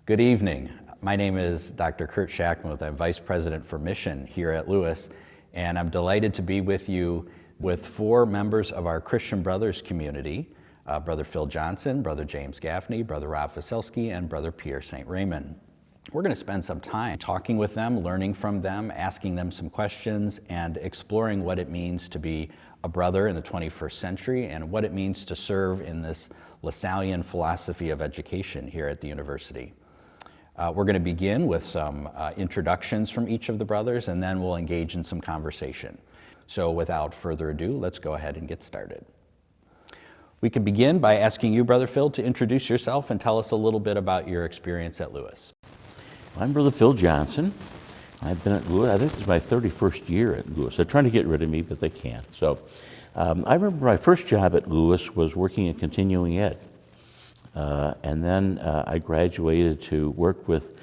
Good evening. My name is Dr. Kurt Shackmuth. I'm Vice President for Mission here at Lewis, and I'm delighted to be with you with 4 members of our Christian Brothers community, Brother Phil Johnson, Brother James Gaffney, Brother Rob Vasilski, and Brother Pierre St. Raymond. We're going to spend some time talking with them, learning from them, asking them some questions, and exploring what it means to be a brother in the 21st century and what it means to serve in this Lasallian philosophy of education here at the university. We're going to begin with some introductions from each of the brothers, and then we'll engage in some conversation. So without further ado, let's go ahead and get started. We can begin by asking you, Brother Phil, to introduce yourself and tell us a little bit about your experience at Lewis. I'm Brother Phil Johnson. I've been at Lewis, I think this is my 31st year at Lewis. They're trying to get rid of me, but they can't. So I remember my first job at Lewis was working in continuing ed. And then I graduated to work with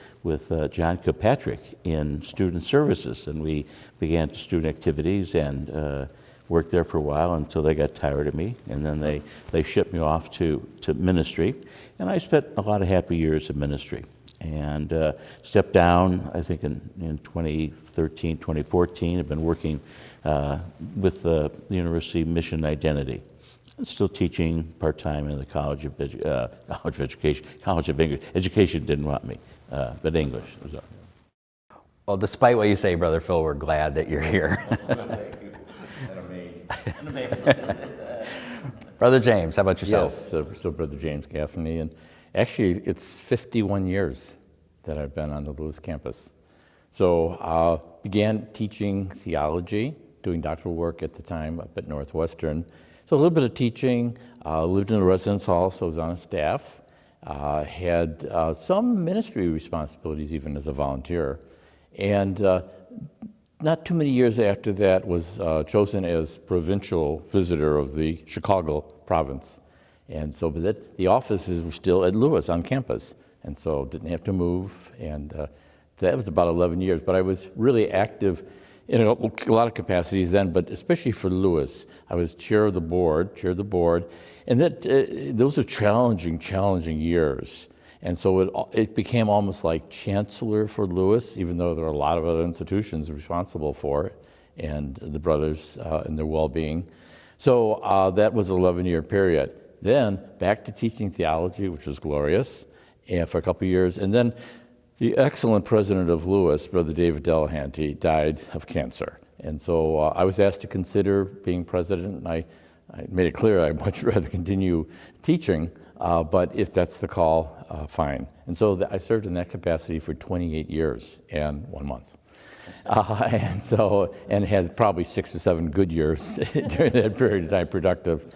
John Kilpatrick in student services, and we began student activities and worked there for a while until they got tired of me, and then they shipped me off to ministry, and I spent a lot of happy years in ministry, and stepped down, I think in 2013, 2014. I've been working with the University Mission Identity. I'm still teaching part-time in the College of Education. College of English. Education didn't want me, but English was up. Well, despite what you say, Brother Phil, we're glad that you're here. Thank you. And amazed. Brother James, how about yourself? Yes, so Brother James Gaffney, and actually it's 51 years that I've been on the Lewis campus. So began teaching theology, doing doctoral work at the time up at Northwestern. So a little bit of teaching, lived in a residence hall, so I was on staff, had some ministry responsibilities even as a volunteer. And not too many years after that was chosen as provincial visitor of the Chicago province. And so but the offices were still at Lewis on campus, and so didn't have to move. And that was about 11 years, but I was really active in a lot of capacities then, but especially for Lewis. I was chair of the board, and those are challenging years. And so it became almost like chancellor for Lewis, even though there are a lot of other institutions responsible for it, and the brothers and their well-being. So that was an 11-year period. Then back to teaching theology, which was glorious, and for a couple of years, and then the excellent president of Lewis, Brother David Delahanty, died of cancer. And so I was asked to consider being president, and I made it clear I'd much rather continue teaching, but if that's the call, fine. And so I served in that capacity for 28 years and 1 month. And had probably 6 or 7 good years during that period of time, productive.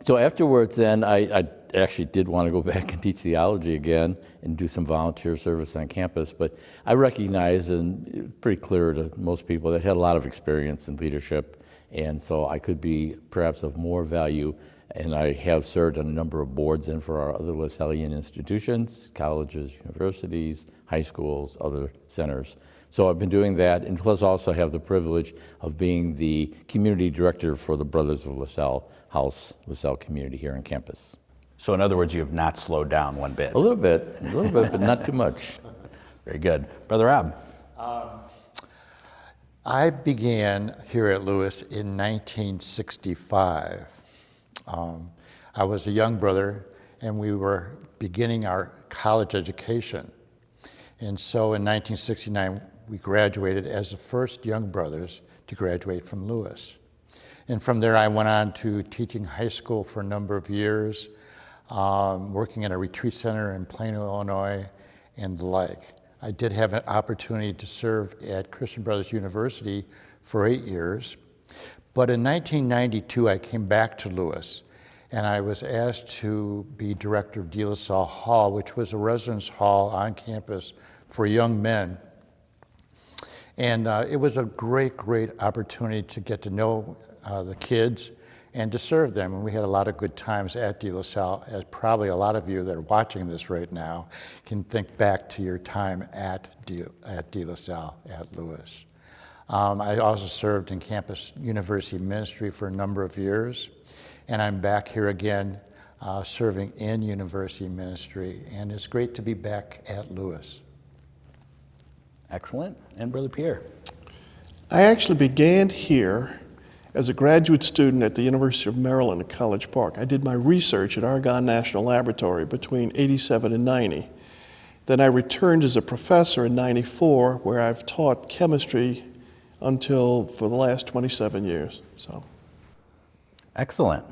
So afterwards then, I actually did want to go back and teach theology again and do some volunteer service on campus, but I recognized, and pretty clear to most people, that I had a lot of experience in leadership, and so I could be perhaps of more value, and I have served on a number of boards and for our other Lasallian institutions, colleges, universities, high schools, other centers. So I've been doing that, and plus also have the privilege of being the community director for the Brothers of LaSalle House, LaSalle community here on campus. So in other words, you have not slowed down one bit. A little bit, but not too much. Very good. Brother Rob? I began here at Lewis in 1965. I was a young brother, and we were beginning our college education. And so in 1969, we graduated as the first young brothers to graduate from Lewis. And from there, I went on to teaching high school for a number of years, working at a retreat center in Plano, Illinois, and the like. I did have an opportunity to serve at Christian Brothers University for 8 years. But in 1992, I came back to Lewis, and I was asked to be director of De La Salle Hall, which was a residence hall on campus for young men. And it was a great opportunity to get to know the kids and to serve them. And we had a lot of good times at De La Salle, as probably a lot of you that are watching this right now can think back to your time at De La Salle at Lewis. I also served in campus university ministry for a number of years, and I'm back here again serving in university ministry, and it's great to be back at Lewis. Excellent. And Brother Pierre? I actually began here as a graduate student at the University of Maryland at College Park. I did my research at Argonne National Laboratory between 87 and 90. Then I returned as a professor in 94, where I've taught chemistry for the last 27 years. So, Excellent.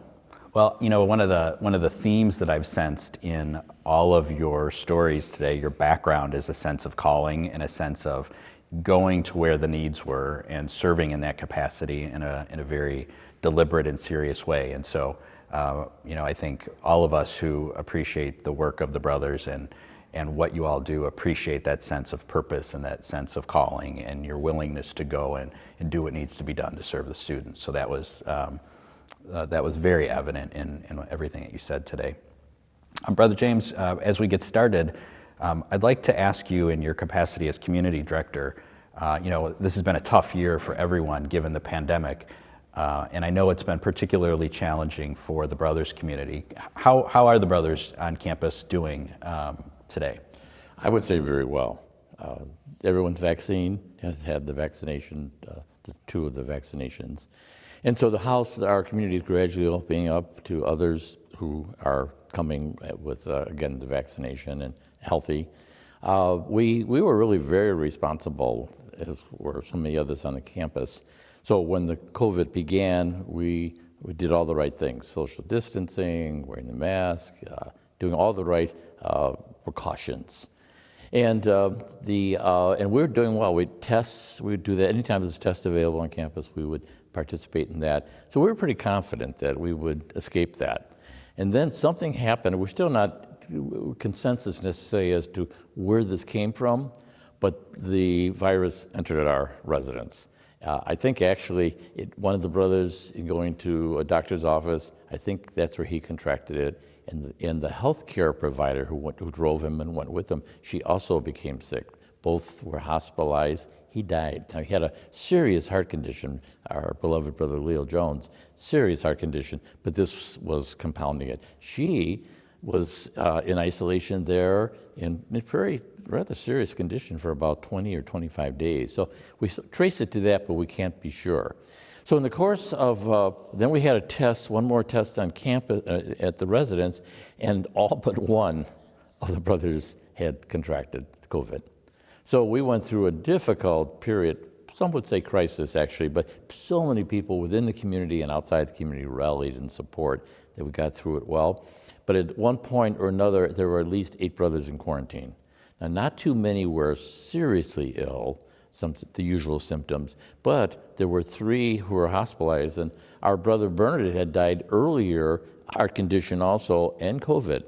Well, you know, one of the themes that I've sensed in all of your stories today, your background is a sense of calling and a sense of going to where the needs were and serving in that capacity in a very deliberate and serious way. And so, you know, I think all of us who appreciate the work of the brothers and what you all do appreciate that sense of purpose and that sense of calling and your willingness to go and do what needs to be done to serve the students. So that was very evident in everything that you said today. Brother James, as we get started, I'd like to ask you in your capacity as community director, you know, this has been a tough year for everyone given the pandemic, and I know it's been particularly challenging for the brothers community. How are the brothers on campus doing today? I would say very well. Everyone's vaccine has had the vaccination, the two of the vaccinations. And so our community is gradually opening up to others who are coming with, again, the vaccination and healthy. We were really very responsible, as were so many others on the campus. So when the COVID began, we did all the right things: social distancing, wearing the mask, doing all the right precautions. And we're doing well. We would do that anytime there's a test available on campus. We would participate in that. So we were pretty confident that we would escape that. And then something happened. We're still not consensus necessarily as to where this came from, but the virus entered our residence. I think actually one of the brothers going to a doctor's office, I think that's where he contracted it. And the healthcare provider who drove him and went with him, she also became sick. Both were hospitalized. He died. Now, he had a serious heart condition, our beloved brother Leo Jones, serious heart condition, but this was compounding it. She was in isolation there in a very rather serious condition for about 20 or 25 days. So we trace it to that, but we can't be sure. So in the course of, then we had one more test on campus at the residence, and all but one of the brothers had contracted COVID. So we went through a difficult period, some would say crisis actually, but so many people within the community and outside the community rallied in support that we got through it well. But at one point or another, there were at least 8 brothers in quarantine. Now, not too many were seriously ill, the usual symptoms, but there were 3 who were hospitalized, and our brother Bernard had died earlier, our condition also, and COVID,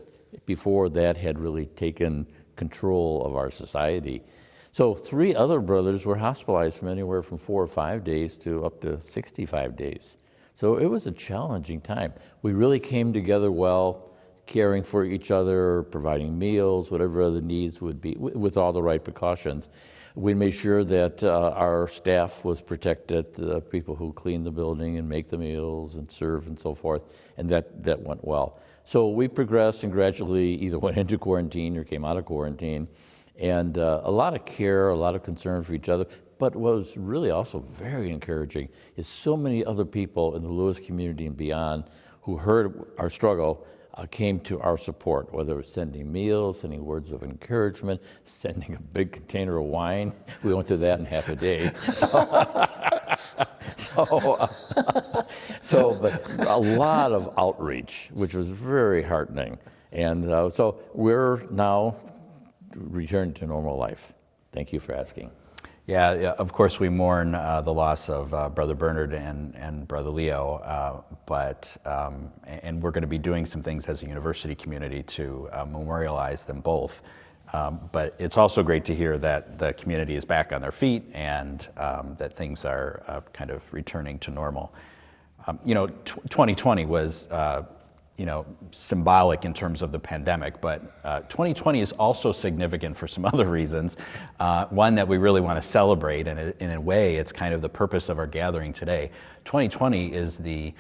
before that had really taken control of our society. So 3 other brothers were hospitalized from anywhere from 4 or 5 days to up to 65 days. So it was a challenging time. We really came together well, caring for each other, providing meals, whatever other needs would be, with all the right precautions. We made sure that our staff was protected, the people who clean the building and make the meals and serve and so forth, and that went well. So we progressed and gradually either went into quarantine or came out of quarantine. And a lot of care, a lot of concern for each other. But what was really also very encouraging is so many other people in the Lewis community and beyond who heard our struggle came to our support, whether it was sending meals, sending words of encouragement, sending a big container of wine. We went through that in half a day. But a lot of outreach, which was very heartening. And so we're now returned to normal life. Thank you for asking. Yeah, of course we mourn the loss of Brother Bernard and Brother Leo, and we're going to be doing some things as a university community to memorialize them both. But it's also great to hear that the community is back on their feet and that things are kind of returning to normal. 2020 was symbolic in terms of the pandemic, but 2020 is also significant for some other reasons. One that we really want to celebrate, and in a way, it's kind of the purpose of our gathering today. 2020 is the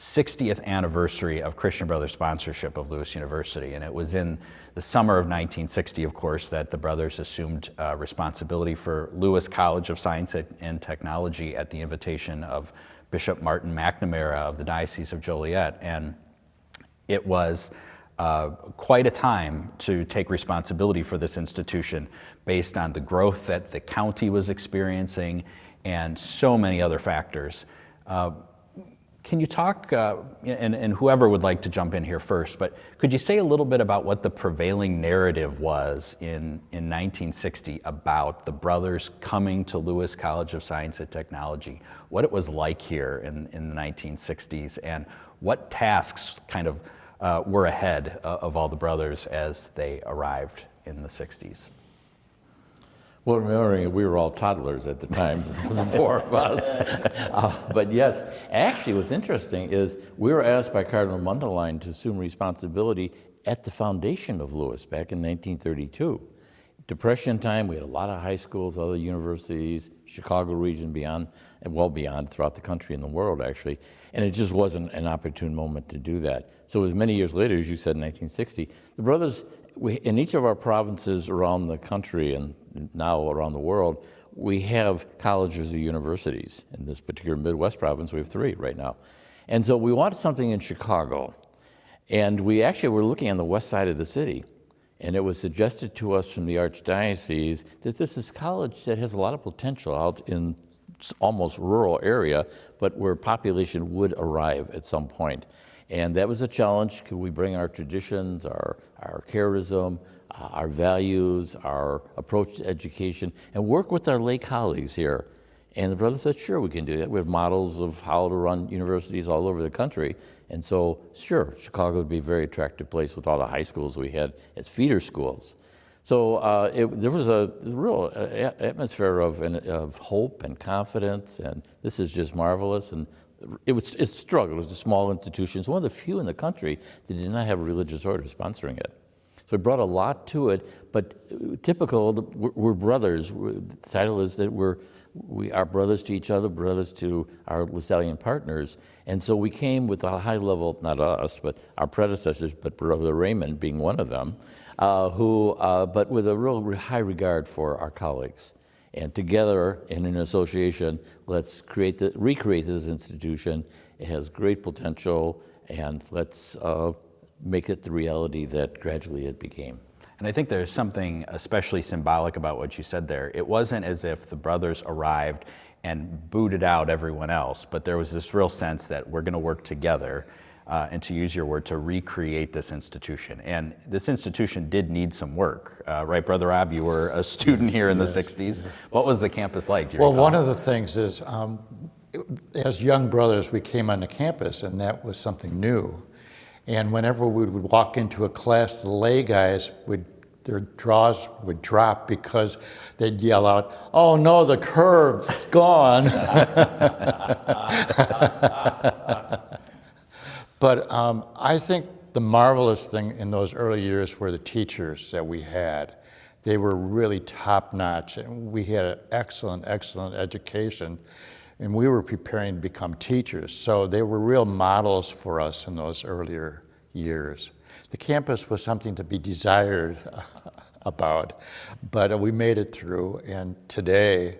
60th anniversary of Christian Brothers sponsorship of Lewis University. And it was in the summer of 1960, of course, that the brothers assumed responsibility for Lewis College of Science and Technology at the invitation of Bishop Martin McNamara of the Diocese of Joliet. And it was quite a time to take responsibility for this institution based on the growth that the county was experiencing and so many other factors. Can you talk, and whoever would like to jump in here first, but could you say a little bit about what the prevailing narrative was in 1960 about the brothers coming to Lewis College of Science and Technology, what it was like here in the 1960s, and what tasks kind of were ahead of all the brothers as they arrived in the 60s? Well, remembering we were all toddlers at the time, the four of us. But yes, actually what's interesting is we were asked by Cardinal Mundelein to assume responsibility at the foundation of Lewis back in 1932. Depression time, we had a lot of high schools, other universities, Chicago region beyond, and well beyond throughout the country and the world actually, and it just wasn't an opportune moment to do that. So it was many years later, as you said, in 1960, the brothers, in each of our provinces around the country and now around the world, we have colleges or universities. In this particular Midwest province, we have 3 right now. And so we wanted something in Chicago. And we actually were looking on the west side of the city. And it was suggested to us from the Archdiocese that this is a college that has a lot of potential out in almost rural area, but where population would arrive at some point. And that was a challenge. Could we bring our traditions, our charism, our values, our approach to education, and work with our lay colleagues here? And the brothers said, sure, we can do that. We have models of how to run universities all over the country. And so, sure, Chicago would be a very attractive place with all the high schools we had as feeder schools. So there was a real atmosphere of hope and confidence, and this is just marvelous. And it struggled. It was a small institution. It's one of the few in the country that did not have a religious order sponsoring it. So it brought a lot to it, but typical, we're brothers. The title is that we are brothers to each other, brothers to our Lasallian partners. And so we came with a high level, not us, but our predecessors, but Brother Raymond being one of them, but with a real high regard for our colleagues. And together, in an association, let's recreate this institution. It has great potential, and let's make it the reality that gradually it became. And I think there's something especially symbolic about what you said there. It wasn't as if the brothers arrived and booted out everyone else, but there was this real sense that we're going to work together, and to use your word, to recreate this institution. And this institution did need some work, right, Brother Rob? You were a student here in the 60s. Yes. What was the campus like? Do you recall? One of the things is, as young brothers, we came on the campus, and that was something new. And whenever we would walk into a class, the lay guys their jaws would drop because they'd yell out, "Oh no, the curve's gone." But I think the marvelous thing in those early years were the teachers that we had. They were really top-notch, and we had an excellent, excellent education, and we were preparing to become teachers. So they were real models for us in those earlier years. The campus was something to be desired about, but we made it through, and today,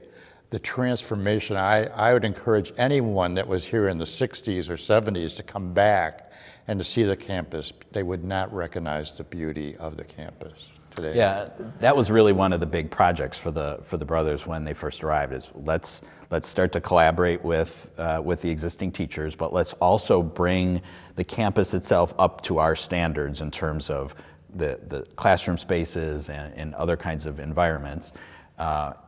the transformation, I would encourage anyone that was here in the 60s or 70s to come back and to see the campus. They would not recognize the beauty of the campus today. Yeah, that was really one of the big projects for the brothers when they first arrived, is let's start to collaborate with the existing teachers, but let's also bring the campus itself up to our standards in terms of the classroom spaces and other kinds of environments.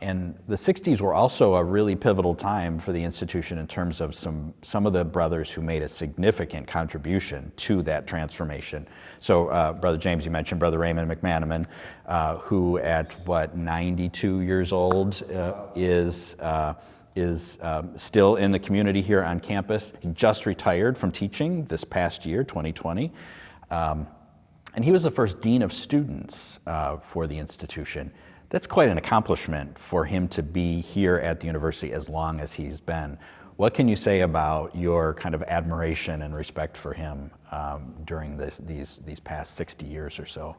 And the 60s were also a really pivotal time for the institution in terms of some of the brothers who made a significant contribution to that transformation. So Brother James, you mentioned Brother Raymond McManaman, who at 92 years old is still in the community here on campus. He just retired from teaching this past year, 2020. And he was the first dean of students for the institution. That's quite an accomplishment for him to be here at the university as long as he's been. What can you say about your kind of admiration and respect for him during these past 60 years or so?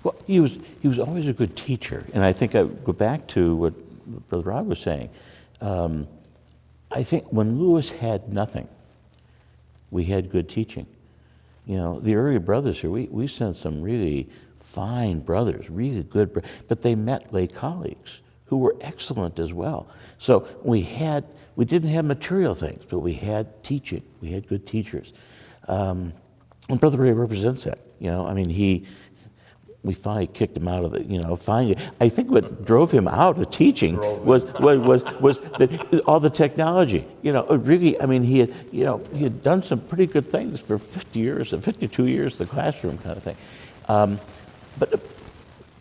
Well, he was always a good teacher, and I think I go back to what Brother Rod was saying. I think when Lewis had nothing, we had good teaching. You know, the early brothers here, we sent some really fine brothers, really good, but they met lay colleagues who were excellent as well. So we didn't have material things, but we had teaching. We had good teachers. And Brother Ray represents that. You know, I mean, we finally kicked him out of I think what drove him out of teaching was all the technology. You know, really, I mean, he had done some pretty good things for 50 years, 52 years, the classroom kind of thing.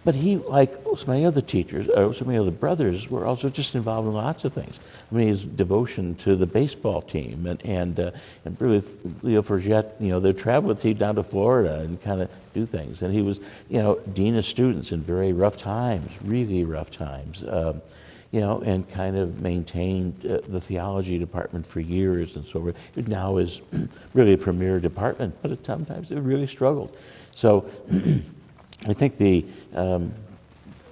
But he, like so many other teachers, or so many other brothers, were also just involved in lots of things. I mean, his devotion to the baseball team, and really Leo Forget, you know, they'd travel with him down to Florida and kind of do things. And he was, you know, dean of students in very rough times, really rough times, you know, and kind of maintained the theology department for years and so forth. It now is really a premier department, but at sometimes it really struggled. So I think the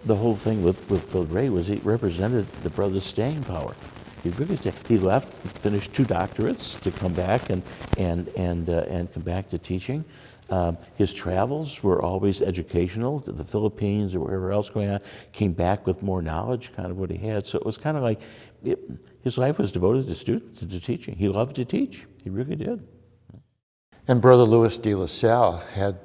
whole thing with Bill Ray was he represented the brothers' staying power. He really he left, finished 2 doctorates to come back and come back to teaching. His travels were always educational to the Philippines or wherever else going on. Came back with more knowledge, kind of what he had. So it was kind of like his life was devoted to students and to teaching. He loved to teach. He really did. And Brother Louis de La Salle had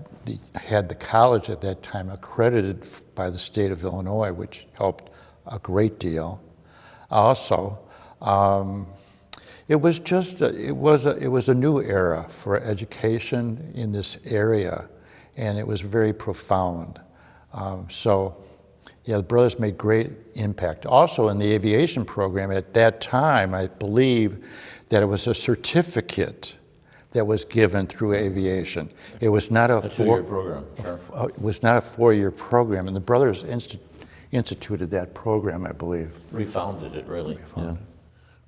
the college at that time accredited by the state of Illinois, which helped a great deal. Also, it was a new era for education in this area, and it was very profound. So, yeah, the brothers made great impact. Also, in the aviation program at that time, I believe that it was a certificate that was given through aviation. It was not a four-year program. Sure. It was not a 4-year program, and the brothers instituted that program, I believe. Refounded it, really. Yeah.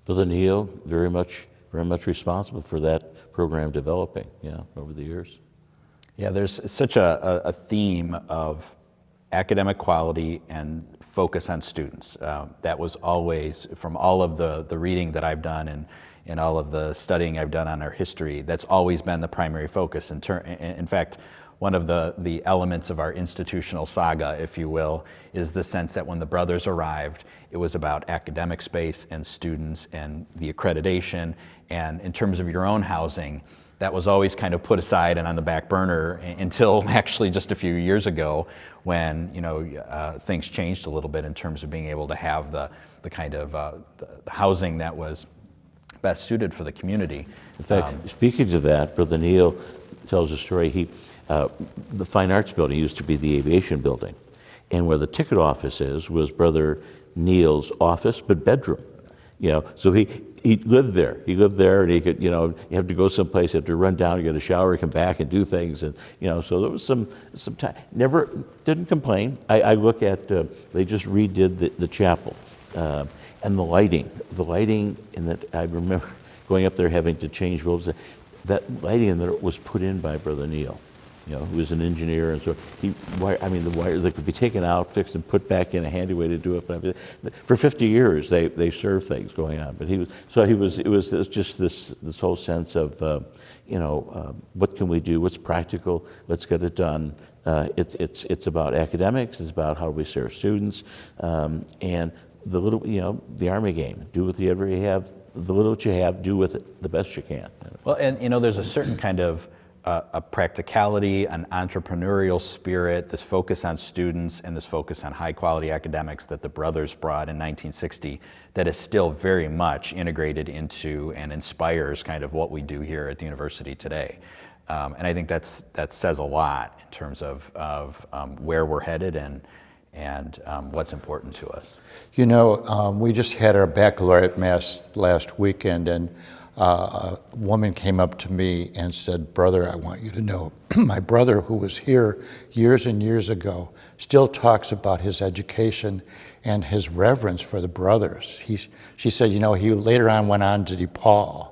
Brother Neil, very much responsible for that program developing, over the years. Yeah, there's such a theme of academic quality and focus on students. That was always, from all of the reading that I've done and all of the studying I've done on our history, that's always been the primary focus. In fact, one of the elements of our institutional saga, if you will, is the sense that when the brothers arrived, it was about academic space and students and the accreditation. And in terms of your own housing, that was always kind of put aside and on the back burner until actually just a few years ago when things changed a little bit in terms of being able to have the kind of the housing that was best suited for the community. In fact, speaking to that, Brother Neil tells a story. The Fine Arts Building used to be the aviation building, and where the ticket office was Brother Neil's office, but bedroom. So he lived there. He lived there, and he could, you have to go someplace, you have to run down, get a shower, come back and do things, and so there was some time. Never didn't complain. I look at they just redid the chapel. And the lighting, and that I remember going up there having to change bulbs. That lighting that was put in by Brother Neil, who was an engineer, and so the wire that could be taken out, fixed, and put back in, a handy way to do it. But for 50 years, they served things going on. But it was just this whole sense of what can we do? What's practical? Let's get it done. It's about academics. It's about how we serve students, and the little, the Army game. Do with whatever you have, the little that you have, do with it the best you can. Well, and there's a certain kind of a practicality, an entrepreneurial spirit, this focus on students and this focus on high quality academics that the brothers brought in 1960 that is still very much integrated into and inspires kind of what we do here at the university today. And I think that says a lot in terms of where we're headed and what's important to us. We just had our baccalaureate mass last weekend, and a woman came up to me and said, "Brother, I want you to know, my brother who was here years and years ago still talks about his education and his reverence for the brothers." She said, "You know, he later on went on to DePaul,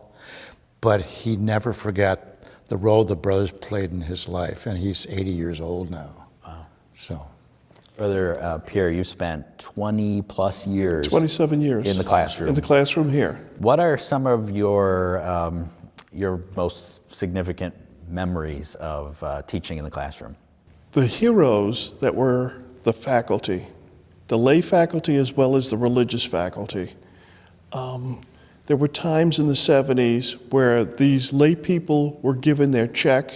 but he never forgot the role the brothers played in his life, and he's 80 years old now." Wow. So. Brother Pierre, you spent 20 plus years 27 years. in the classroom. In the classroom here. What are some of your most significant memories of teaching in the classroom? The heroes that were the faculty, the lay faculty as well as the religious faculty. There were times in the 70s where these lay people were given their check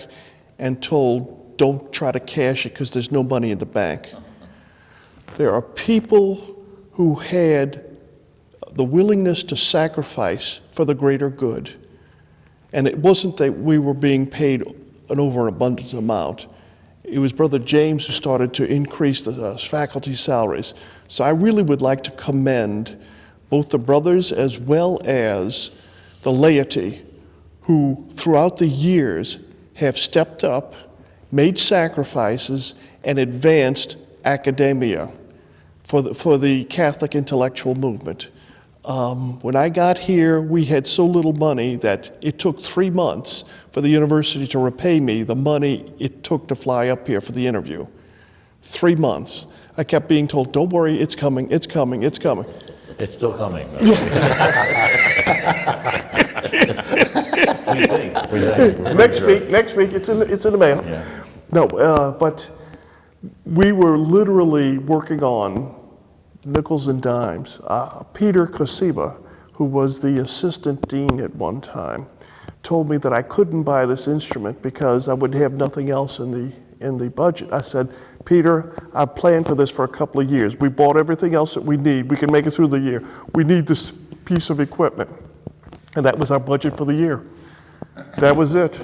and told, don't try to cash it because there's no money in the bank. There are people who had the willingness to sacrifice for the greater good. And it wasn't that we were being paid an overabundance amount. It was Brother James who started to increase the faculty salaries. So I really would like to commend both the brothers as well as the laity who throughout the years have stepped up, made sacrifices, and advanced academia for the Catholic intellectual movement. When I got here, we had so little money that it took 3 months for the university to repay me the money it took to fly up here for the interview. 3 months. I kept being told, don't worry, it's coming, it's coming, it's coming. It's still coming. Next week, it's in the mail. Yeah. No, but we were literally working on nickels and dimes. Peter Kosiba, who was the assistant dean at one time, told me that I couldn't buy this instrument because I would have nothing else in the budget. I said, Peter, I've planned for this for a couple of years. We bought everything else that we need. We can make it through the year. We need this piece of equipment. And that was our budget for the year. That was it.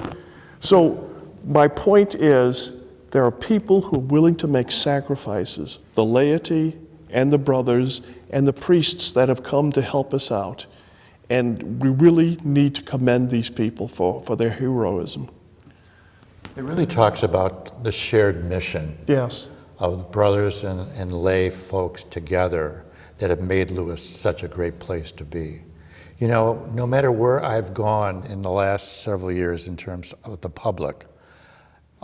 So my point is, there are people who are willing to make sacrifices, the laity and the brothers and the priests that have come to help us out. And we really need to commend these people for their heroism. It really talks about the shared mission Yes. of brothers and lay folks together that have made Lewis such a great place to be. You know, no matter where I've gone in the last several years in terms of the public,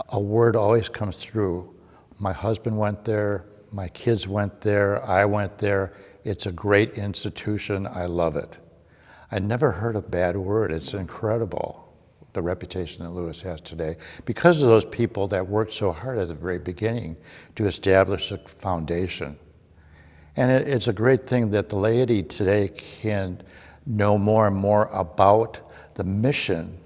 a word always comes through. My husband went there, my kids went there, I went there. It's a great institution, I love it. I never heard a bad word. It's incredible, the reputation that Lewis has today, because of those people that worked so hard at the very beginning to establish a foundation. And it's a great thing that the laity today can know more and more about the mission,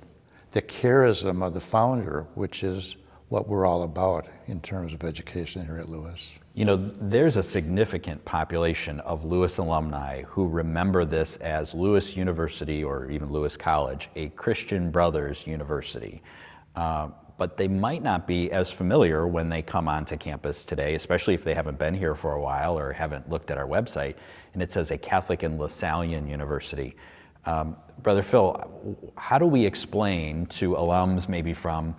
the charism of the founder, which is what we're all about in terms of education here at Lewis. You know, there's a significant population of Lewis alumni who remember this as Lewis University, or even Lewis College, a Christian Brothers University. But they might not be as familiar when they come onto campus today, especially if they haven't been here for a while or haven't looked at our website, and it says a Catholic and Lasallian University. Brother Phil, how do we explain to alums maybe from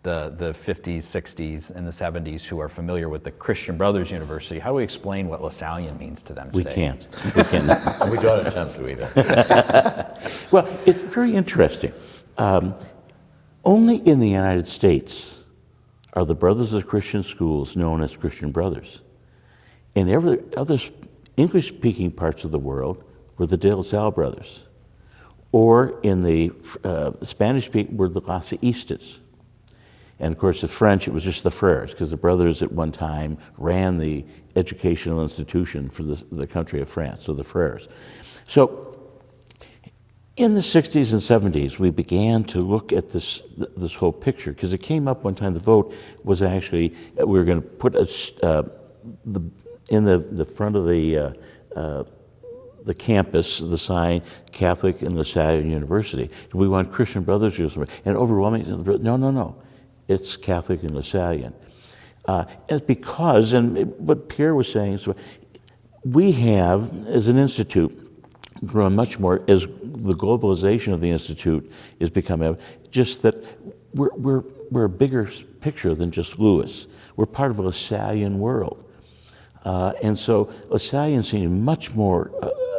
the 50s, 60s, and the 70s who are familiar with the Christian Brothers University, how do we explain what Lasallian means to them today? We can't. We can't. We don't attempt to either. Well, it's very interesting. Only in the United States are the Brothers of Christian schools known as Christian Brothers. In every other English-speaking parts of the world were the De La Salle Brothers. Or in the Spanish-speaking were the Lasallistas. And of course, in French, it was just the Frères, because the brothers at one time ran the educational institution for the country of France, so the Frères. So in the 60s and 70s, we began to look at this whole picture, because it came up one time. The vote was actually, we were going to put in the front of the campus, the sign, Catholic and Lasallian University. Do we want Christian Brothers? And overwhelmingly, no. It's Catholic and Lasallian. And it's because, and what Pierre was saying, is we have, as an institute, grown much more as the globalization of the Institute is becoming, just that we're a bigger picture than just Lewis. We're part of a Lasallian world. And so Lasallian seemed much more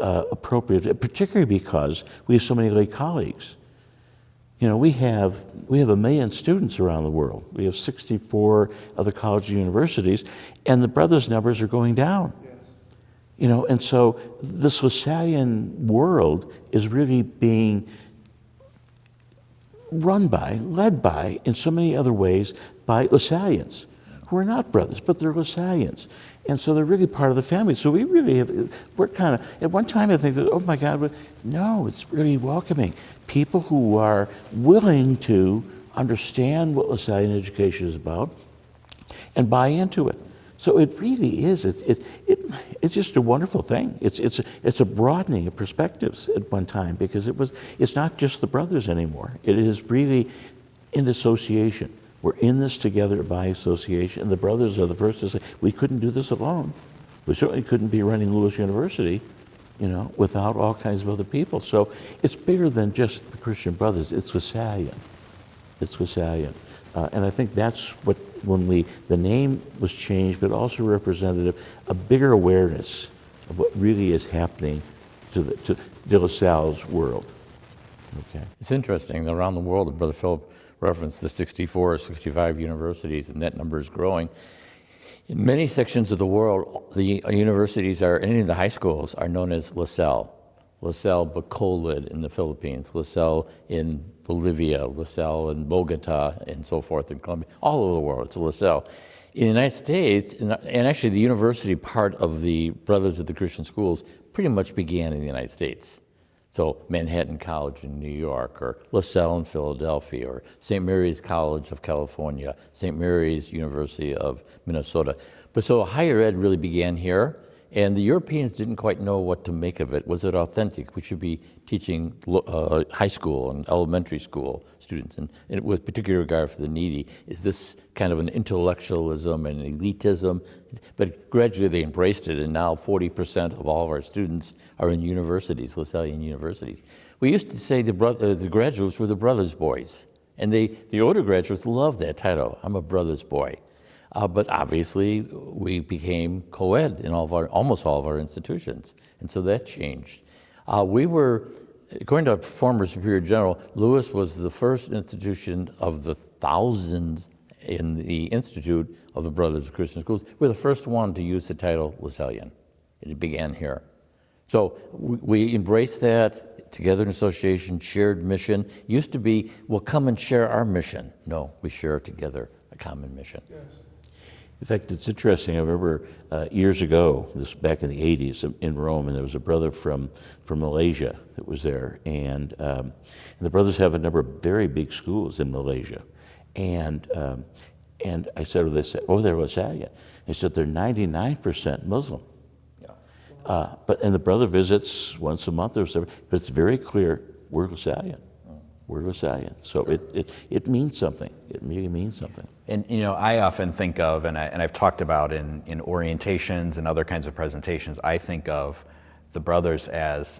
appropriate, particularly because we have so many lay colleagues. You know, we have 1 million students around the world. We have 64 other colleges and universities, and the brothers' numbers are going down. Yes. You know, and so this Lasallian world is really being run by, led by, in so many other ways, by Lasallians, who are not brothers, but they're Lasallians. And so they're really part of the family. So we really we're kind of, at one time I think that, oh my God, no, it's really welcoming. People who are willing to understand what Lasallian education is about and buy into it. So it really is, it's just a wonderful thing. It's a broadening of perspectives at one time, because it's not just the brothers anymore. It is really in association. We're in this together by association, and the brothers are the first to say, we couldn't do this alone. We certainly couldn't be running Lewis University, you know, without all kinds of other people. So it's bigger than just the Christian Brothers. It's Lasallian. It's Lasallian. And I think that's what, when the name was changed, but also represented a bigger awareness of what really is happening to De La Salle's world. Okay. It's interesting, around the world, and Brother Philip referenced the 64 or 65 universities, and that number is growing. In many sections of the world, the universities any of the high schools are known as LaSalle. LaSalle Bacolod in the Philippines, LaSalle in Bolivia, LaSalle in Bogota, and so forth in Colombia. All over the world, it's LaSalle. In the United States, and actually the university part of the Brothers of the Christian Schools pretty much began in the United States. So Manhattan College in New York, or LaSalle in Philadelphia, or St. Mary's College of California, St. Mary's University of Minnesota. But so higher ed really began here, and the Europeans didn't quite know what to make of it. Was it authentic? We should be teaching high school and elementary school students, and with particular regard for the needy. Is this kind of an intellectualism and elitism? But gradually they embraced it, and now 40% of all of our students are in universities, Lasallian universities. We used to say the graduates were the brothers' boys, and the older graduates loved that title. I'm a brother's boy. But obviously we became co-ed in almost all of our institutions, and so that changed. We were, according to former Superior General, Lewis was the first institution of the thousands in the Institute of the Brothers of Christian Schools. We're the first one to use the title Lasallian. It began here. So we embraced that, together in association, shared mission. Used to be, well, come and share our mission. No, we share together a common mission. Yes. In fact, it's interesting. I remember years ago, this back in the 80s in Rome, and there was a brother from Malaysia that was there. And the brothers have a number of very big schools in Malaysia. And I said, they said, oh, they're Lasallian. They said they're 99% Muslim. Yeah. And the brother visits once a month or so, but it's very clear we're Lasallian. We're Lasallian. So it means something. It really means something. And you know, I often think of, and I've talked about in orientations and other kinds of presentations, I think of the brothers as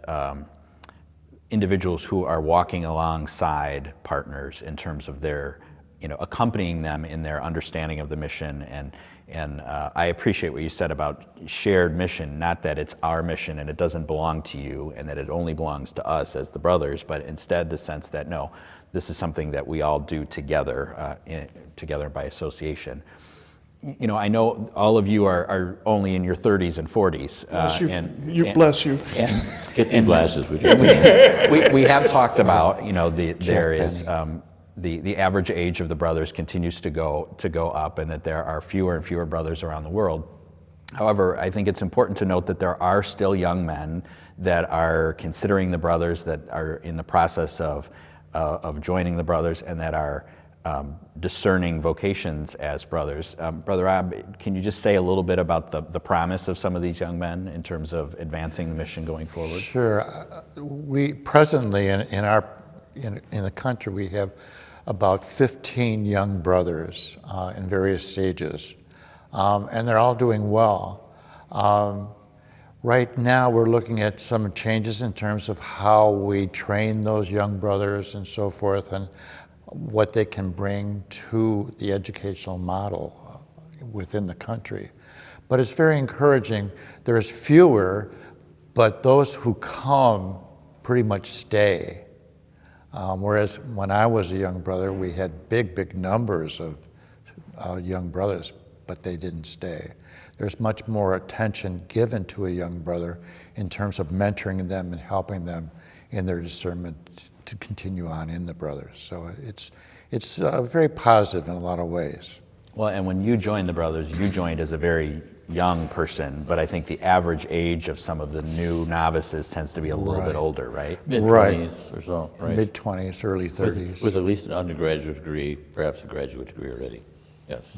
individuals who are walking alongside partners in terms of their, you know, accompanying them in their understanding of the mission. And I appreciate what you said about shared mission, not that it's our mission and it doesn't belong to you and that it only belongs to us as the brothers, but instead the sense that, no, this is something that we all do together, together by association. You know, I know all of you are only in your 30s and 40s. Bless you. Get the glasses. We have talked about, you know, there is the average age of the brothers continues to go up, and that there are fewer and fewer brothers around the world. However, I think it's important to note that there are still young men that are considering the brothers, that are in the process of joining the brothers, and that are discerning vocations as brothers. Brother Rob, can you just say a little bit about the promise of some of these young men in terms of advancing the mission going forward? Sure. We presently in the country, we have about 15 young brothers in various stages, and they're all doing well. Right now, we're looking at some changes in terms of how we train those young brothers and so forth, and what they can bring to the educational model within the country. But it's very encouraging. There's fewer, but those who come pretty much stay. Whereas when I was a young brother, we had big numbers of young brothers, but they didn't stay. There's much more attention given to a young brother in terms of mentoring them and helping them in their discernment to continue on in the brothers. So it's very positive in a lot of ways. Well, and when you joined the brothers, you joined as a very young person, but I think the average age of some of the new novices tends to be a little bit older, right? Mid-20s or so, right? Mid-20s, early 30s. With at least an undergraduate degree, perhaps a graduate degree already. Yes.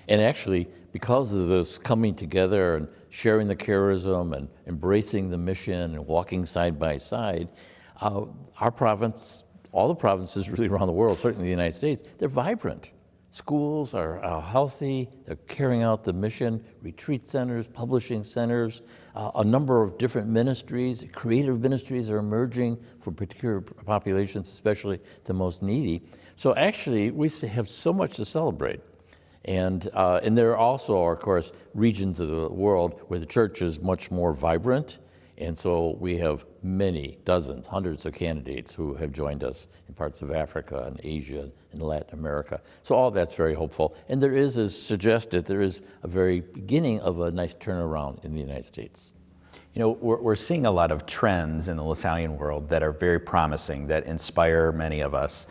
And actually, because of this coming together and sharing the charism and embracing the mission and walking side by side, our province, all the provinces really around the world, certainly the United States, they're vibrant. Schools are healthy, they're carrying out the mission, retreat centers, publishing centers, a number of different ministries, creative ministries are emerging for particular populations, especially the most needy. So actually, we have so much to celebrate. And there also are, of course, regions of the world where the church is much more vibrant. And so we have many, dozens, hundreds of candidates who have joined us in parts of Africa and Asia and Latin America. So all that's very hopeful. And there is, as suggested, there is a very beginning of a nice turnaround in the United States. You know, we're seeing a lot of trends in the Lasallian world that are very promising, that inspire many of us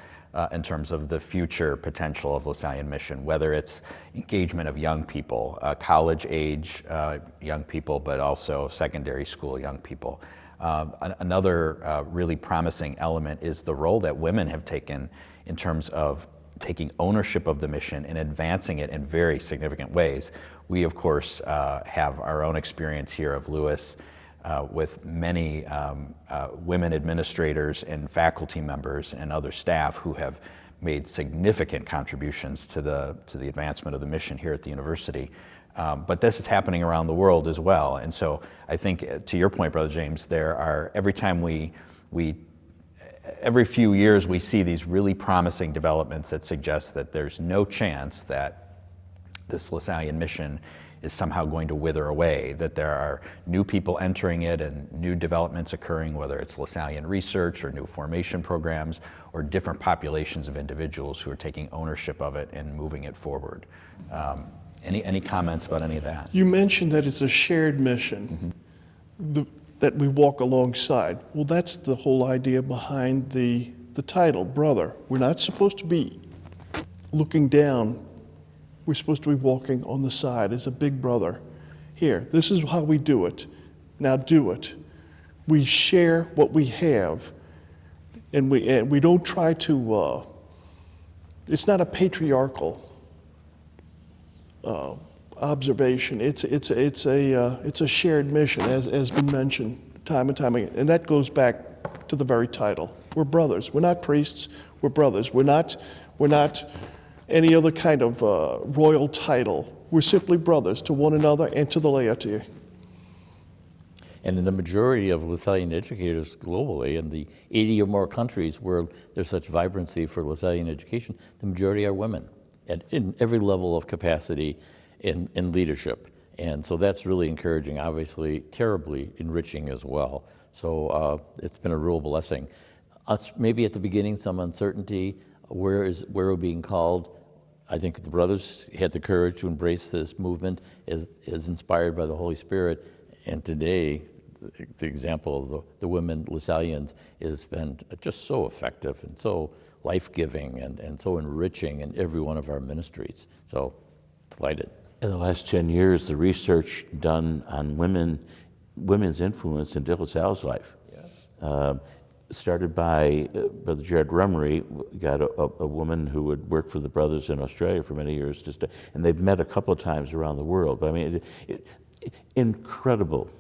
in terms of the future potential of Lasallian mission, whether it's engagement of young people, college age young people, but also secondary school young people. Another really promising element is the role that women have taken in terms of taking ownership of the mission and advancing it in very significant ways. We, of course, have our own experience here of Lewis with many women administrators and faculty members and other staff who have made significant contributions to the advancement of the mission here at the university. But this is happening around the world as well. And so I think, to your point, Brother James, there are, every time every few years we see these really promising developments that suggest that there's no chance that this Lasallian mission is somehow going to wither away, that there are new people entering it and new developments occurring, whether it's Lasallian research or new formation programs or different populations of individuals who are taking ownership of it and moving it forward. Any comments about any of that? You mentioned that it's a shared mission, that we walk alongside. Well, that's the whole idea behind the title, Brother. We're not supposed to be looking down. We're supposed to be walking on the side as a big brother. Here, this is how we do it. Now do it. We share what we have, and we don't try to. It's not a patriarchal observation. It's a shared mission, as has been mentioned time and time again, and that goes back to the very title. We're brothers. We're not priests. We're brothers. We're not any other kind of royal title. We're simply brothers to one another and to the laity. And in the majority of Lasallian educators globally, in the 80 or more countries where there's such vibrancy for Lasallian education, the majority are women, and in every level of capacity in leadership. And so that's really encouraging, obviously terribly enriching as well. So it's been a real blessing. Maybe at the beginning some uncertainty, where we're being called. I think the brothers had the courage to embrace this movement as inspired by the Holy Spirit. And today, the example of the women Lasallians has been just so effective and so life-giving and so enriching in every one of our ministries. So, delighted. In the last 10 years, the research done on women's influence in De La Salle's life, started by Brother Jared Rummery, got a woman who would work for the brothers in Australia for many years, and they've met a couple of times around the world. But I mean, incredible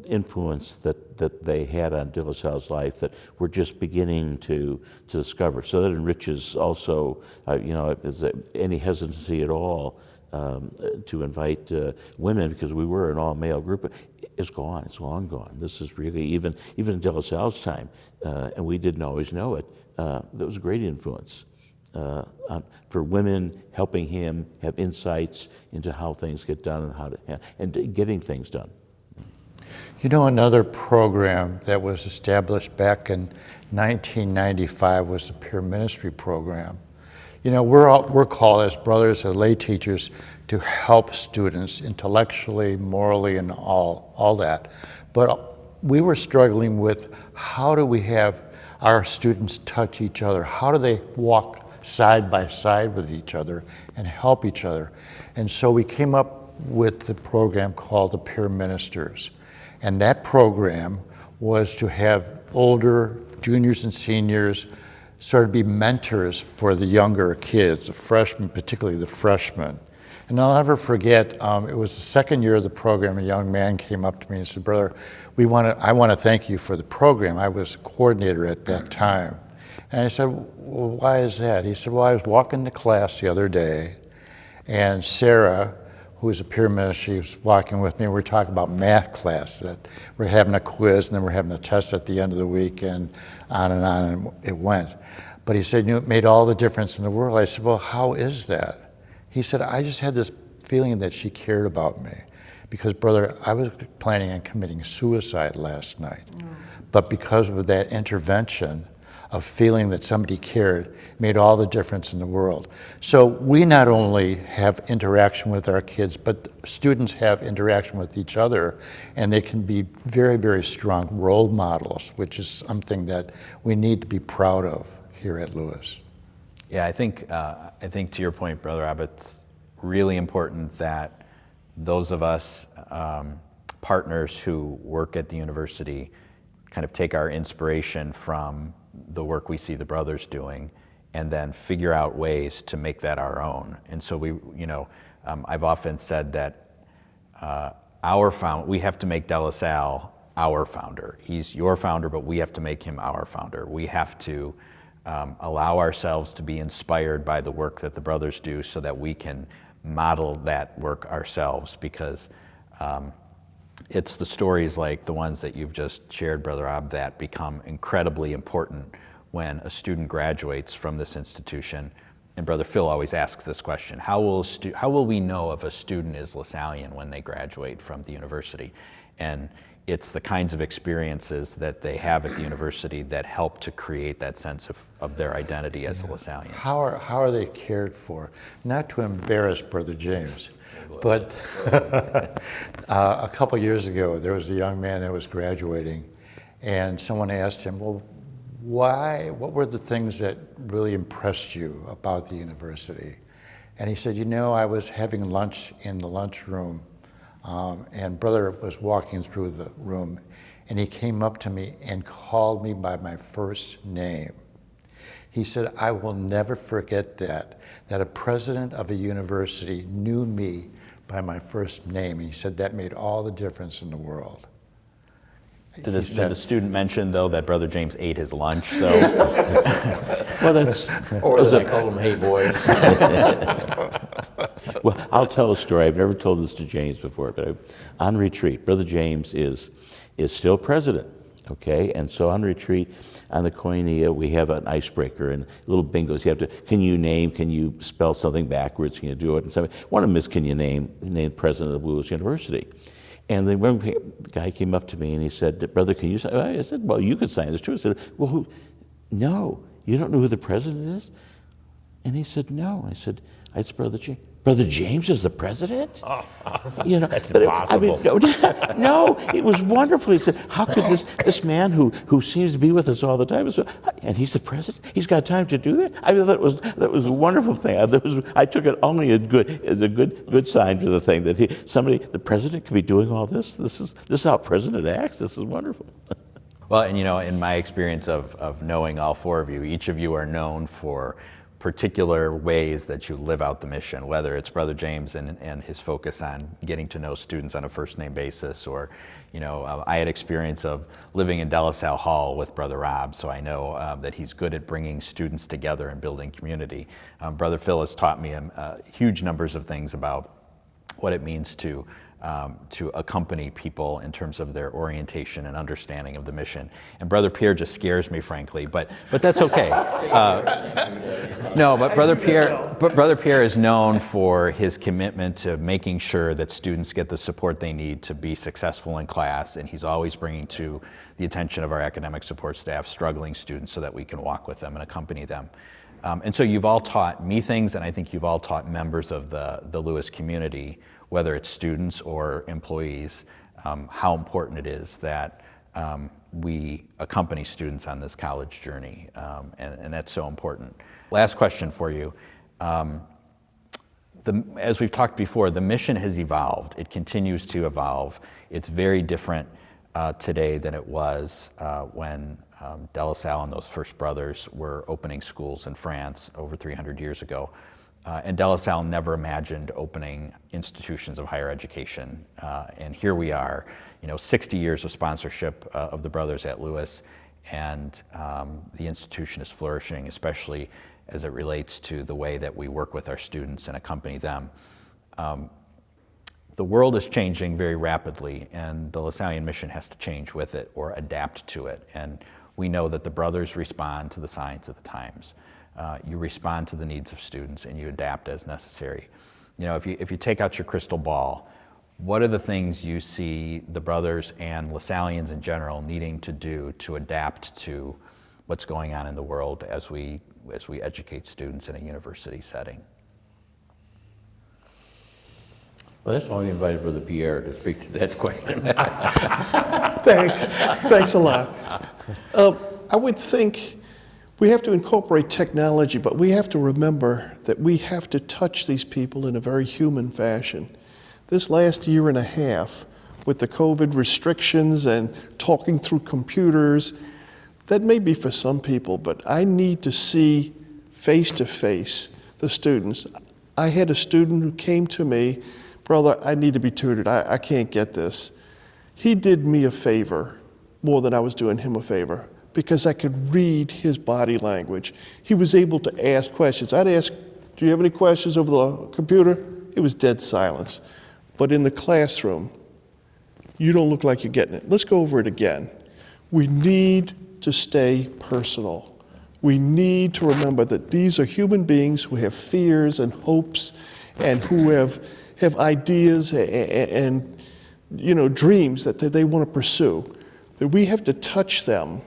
influence that they had on De La Salle's life that we're just beginning to discover. So that enriches also, if there's any hesitancy at all, to invite women, because we were an all-male group, is gone. It's long gone. This is really, even in De La Salle's time, and we didn't always know it, that was a great influence for women, helping him have insights into how things get done and and getting things done. You know, another program that was established back in 1995 was the peer ministry program. You know, we're called as brothers or lay teachers to help students intellectually, morally, and all that. But we were struggling with, how do we have our students touch each other? How do they walk side by side with each other and help each other? And so we came up with the program called the Peer Ministers. And that program was to have older juniors and seniors sort of be mentors for the younger kids, the freshmen, particularly the freshmen. And I'll never forget, it was the second year of the program, a young man came up to me and said, "Brother, I want to thank you for the program." I was coordinator at that time. And I said, "Well, why is that?" He said, "Well, I was walking to class the other day, and Sarah, who is a peer minister, she was walking with me, and we were talking about math class, that we're having a quiz, and then we're having a test at the end of the week, and on it went." But he said, "You know, it made all the difference in the world." I said, "Well, how is that?" He said, "I just had this feeling that she cared about me. Because, brother, I was planning on committing suicide last night. But because of that intervention of feeling that somebody cared, made all the difference in the world." So we not only have interaction with our kids, but students have interaction with each other, and they can be very, very strong role models, which is something that we need to be proud of here at Lewis. Yeah, I think to your point, Brother Rob, it's really important that those of us partners who work at the university kind of take our inspiration from the work we see the brothers doing, and then figure out ways to make that our own. And so I've often said that we have to make De La Salle our founder. He's your founder, but we have to make him our founder. We have to allow ourselves to be inspired by the work that the brothers do, so that we can model that work ourselves, because it's the stories like the ones that you've just shared, Brother Rob, that become incredibly important when a student graduates from this institution. And Brother Phil always asks this question: how will we know if a student is Lasallian when they graduate from the university? And it's the kinds of experiences that they have at the university that help to create that sense of their identity as a Lasallian. How are they cared for? Not to embarrass Brother James, but a couple years ago, there was a young man that was graduating, and someone asked him, "Well, what were the things that really impressed you about the university?" And he said, "I was having lunch in the lunchroom, and Brother was walking through the room, and he came up to me and called me by my first name." He said, "I will never forget that a president of a university knew me by my first name." And he said that made all the difference in the world. Did the student mention, though, that Brother James ate his lunch? So, Well, that's... Or as I call them, "Hey, boys." Well, I'll tell a story. I've never told this to James before, but on retreat, Brother James is still president, okay? And so on retreat, on the Koinonia, we have an icebreaker and little bingos. You have to, can you spell something backwards? Can you do it? And so one of them is, can you name the president of Lewis University? And then one guy came up to me and he said, "Brother, can you sign?" I said, "Well, you could sign this too." I said, "Well, no, you don't know who the president is?" And he said, "No." I said, Brother James is the president? That's impossible. No, it was wonderful. He said, "How could this man who seems to be with us all the time, and he's the president? He's got time to do that?" I mean, that was a wonderful thing. I took it only as a good sign to the thing that the president could be doing all this. This is how a president acts. This is wonderful. well, and in my experience of knowing all four of you, each of you are known for particular ways that you live out the mission, whether it's Brother James and his focus on getting to know students on a first name basis, or, I had experience of living in De La Salle Hall with Brother Rob, so I know that he's good at bringing students together and building community. Brother Phil has taught me huge numbers of things about what it means to accompany people in terms of their orientation and understanding of the mission. And Brother Pierre just scares me, frankly, but that's okay. No, but Brother Pierre is known for his commitment to making sure that students get the support they need to be successful in class, and he's always bringing to the attention of our academic support staff struggling students so that we can walk with them and accompany them. And so you've all taught me things, and I think you've all taught members of the Lewis community, whether it's students or employees, how important it is that we accompany students on this college journey, and that's so important. Last question for you. As we've talked before, the mission has evolved. It continues to evolve. It's very different today than it was when De La Salle and those first brothers were opening schools in France over 300 years ago. And De La Salle never imagined opening institutions of higher education. And here we are, 60 years of sponsorship of the brothers at Lewis, and the institution is flourishing, especially as it relates to the way that we work with our students and accompany them. The world is changing very rapidly, and the Lasallian mission has to change with it or adapt to it. And we know that the brothers respond to the signs of the times. You respond to the needs of students, and you adapt as necessary. If you take out your crystal ball, what are the things you see the brothers and Lasallians in general needing to do to adapt to what's going on in the world as we educate students in a university setting? Well, that's why we invited Brother Pierre to speak to that question. Thanks a lot. I would think we have to incorporate technology, but we have to remember that we have to touch these people in a very human fashion. This last year and a half, with the COVID restrictions and talking through computers, that may be for some people, but I need to see face-to-face the students. I had a student who came to me, "Brother, I need to be tutored. I can't get this." He did me a favor more than I was doing him a favor, because I could read his body language. He was able to ask questions. I'd ask, "Do you have any questions over the computer?" It was dead silence. But in the classroom, "You don't look like you're getting it. Let's go over it again." We need to stay personal. We need to remember that these are human beings who have fears and hopes and who have ideas and dreams that they want to pursue. That we have to touch them.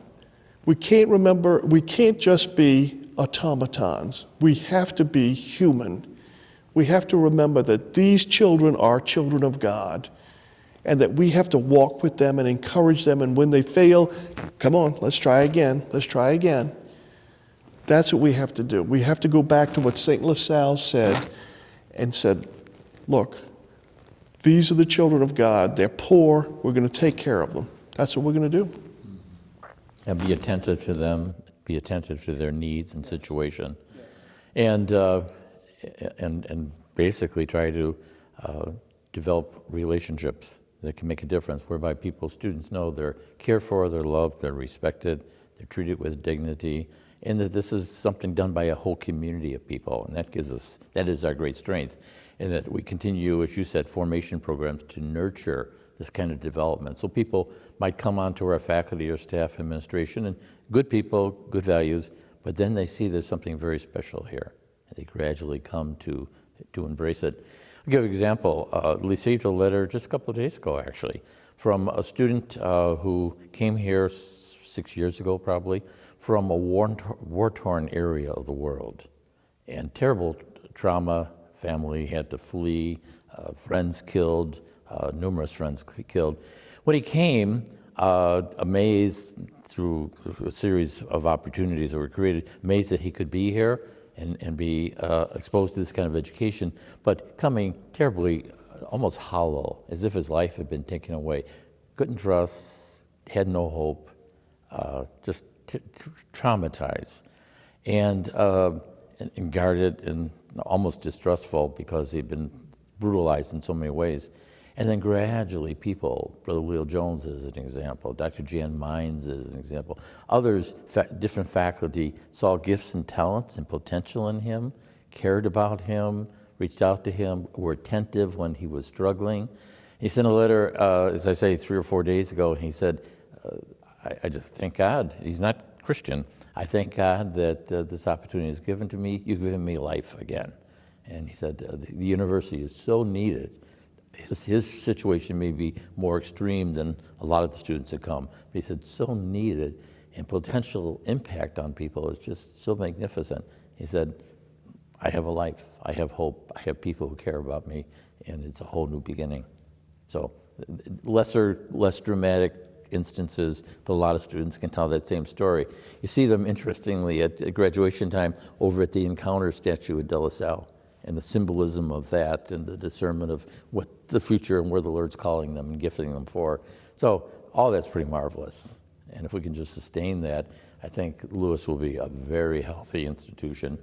We can't just be automatons. We have to be human. We have to remember that these children are children of God, and that we have to walk with them and encourage them, and when they fail, "Come on, let's try again, let's try again." That's what we have to do. We have to go back to what St. LaSalle said, and said, "Look, these are the children of God. They're poor. We're going to take care of them." That's what we're going to do. And be attentive to them, be attentive to their needs and situation, and basically try to develop relationships that can make a difference, whereby students know they're cared for, they're loved, they're respected, they're treated with dignity, and that this is something done by a whole community of people, and that is our great strength, and that we continue, as you said, formation programs to nurture this kind of development. So people might come onto our faculty or staff administration, and good people, good values, but then they see there's something very special here, and they gradually come to embrace it. I'll give you an example. Received a letter just a couple of days ago, actually, from a student who came here 6 years ago, probably, from a war-torn area of the world, and terrible trauma. Family had to flee, friends killed, numerous friends killed. When he came, amazed through a series of opportunities that were created, amazed that he could be here and be exposed to this kind of education, but coming terribly, almost hollow, as if his life had been taken away. Couldn't trust, had no hope, just traumatized. And and guarded and almost distrustful because he'd been brutalized in so many ways. And then gradually people, Brother Leo Jones is an example, Dr. Jan Mines is an example, others, different faculty saw gifts and talents and potential in him, cared about him, reached out to him, were attentive when he was struggling. He sent a letter, as I say, 3 or 4 days ago, and he said, I just thank God. He's not Christian. I thank God that this opportunity is given to me. You've given me life again. And he said, the university is so needed. His situation may be more extreme than a lot of the students that come, but he said, so needed, and potential impact on people is just so magnificent. He said, I have a life, I have hope, I have people who care about me, and it's a whole new beginning. So less dramatic instances, but a lot of students can tell that same story. You see them, interestingly, at graduation time over at the Encounter statue at De La Salle, and the symbolism of that and the discernment of what the future and where the Lord's calling them and gifting them for. So all that's pretty marvelous. And if we can just sustain that, I think Lewis will be a very healthy institution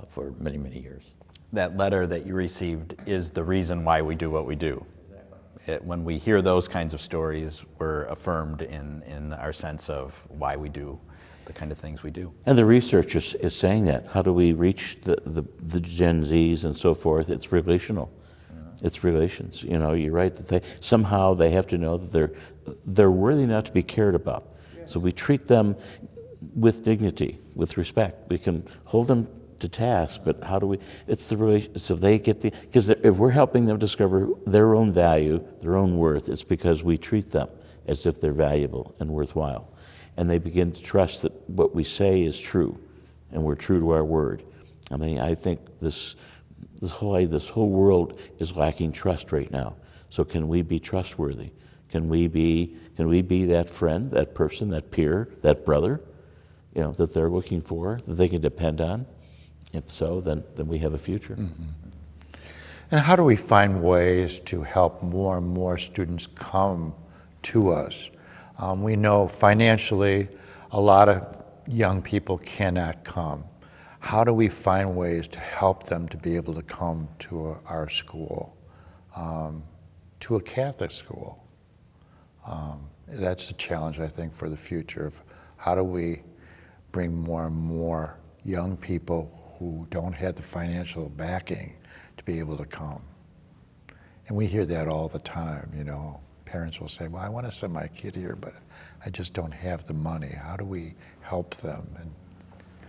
for many, many years. That letter that you received is the reason why we do what we do. When we hear those kinds of stories, we're affirmed in our sense of why we do the kind of things we do. And the research is saying that. How do we reach the Gen Zs and so forth? It's relational. It's relations. You know, you're right that they have to know that they're worthy enough to be cared about. Yes. So we treat them with dignity, with respect. We can hold them to task, but how do we? It's the relation. So they get because if we're helping them discover their own value, their own worth, it's because we treat them as if they're valuable and worthwhile. And they begin to trust that what we say is true, and we're true to our word. I mean, I think this whole world is lacking trust right now. So can we be trustworthy? Can we be that friend, that person, that peer, that brother, you know, that they're looking for, that they can depend on? If so, then we have a future. Mm-hmm. And how do we find ways to help more and more students come to us? We know financially a lot of young people cannot come. How do we find ways to help them to be able to come to our school, to a Catholic school? That's the challenge, I think, for the future of how do we bring more and more young people who don't have the financial backing to be able to come. And we hear that all the time, you know. Parents will say, well, I want to send my kid here, but I just don't have the money. How do we help them?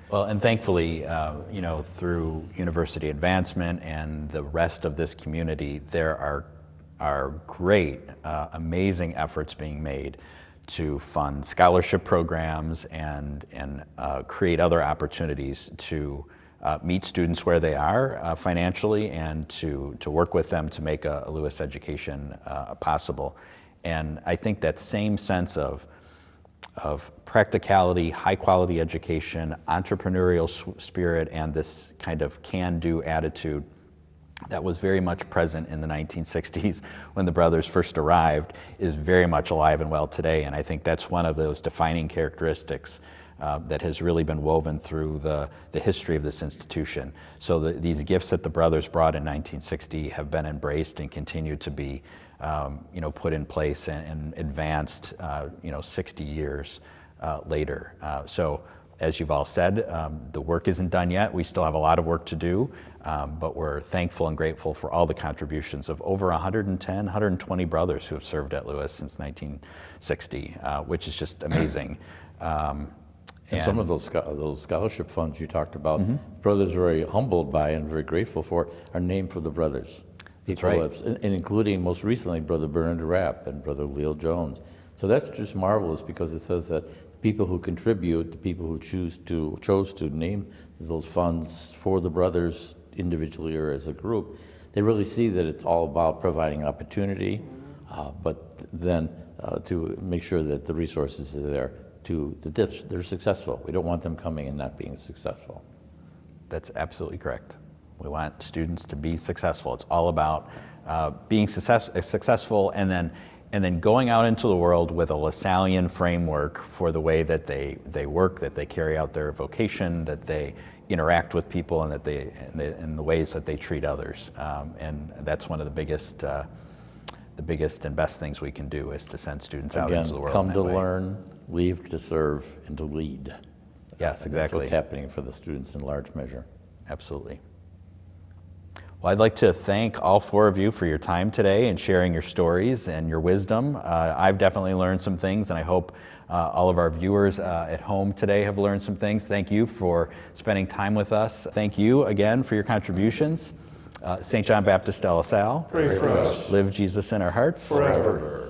Well, and thankfully, you know, through university advancement and the rest of this community, there are great, amazing efforts being made to fund scholarship programs and create other opportunities to meet students where they are financially and to work with them to make a Lewis education possible. And I think that same sense of practicality, high quality education, entrepreneurial spirit, and this kind of can-do attitude that was very much present in the 1960s when the brothers first arrived is very much alive and well today. And I think that's one of those defining characteristics that has really been woven through the history of this institution. So these gifts that the brothers brought in 1960 have been embraced and continue to be you know, put in place and advanced, you know, 60 years later. So as you've all said, the work isn't done yet. We still have a lot of work to do, but we're thankful and grateful for all the contributions of over 110, 120 brothers who have served at Lewis since 1960, which is just amazing. And some of those scholarship funds you talked about, brothers are very humbled by and very grateful for, are named for the brothers. That's right. And including most recently Brother Bernard Rapp and Brother Leo Jones. So that's just marvelous because it says that people who contribute, the people who chose to name those funds for the brothers individually or as a group, they really see that it's all about providing opportunity, but then to make sure that the resources are there that they're successful. We don't want them coming and not being successful. That's absolutely correct. We want students to be successful. It's all about being successful and then going out into the world with a Lasallian framework for the way that they work, that they carry out their vocation, that they interact with people and that in the ways that they treat others. And that's one of the biggest and best things we can do is to send students out into the world. Come in to that way. learn, leave to serve, and to lead. Yes, And that's exactly. what's happening for the students in large measure. Absolutely. Well, I'd like to thank all four of you for your time today and sharing your stories and your wisdom. I've definitely learned some things, and I hope all of our viewers at home today have learned some things. Thank you for spending time with us. Thank you again for your contributions. St. John Baptist de La Salle. Pray for us. Live Jesus in our hearts. Forever.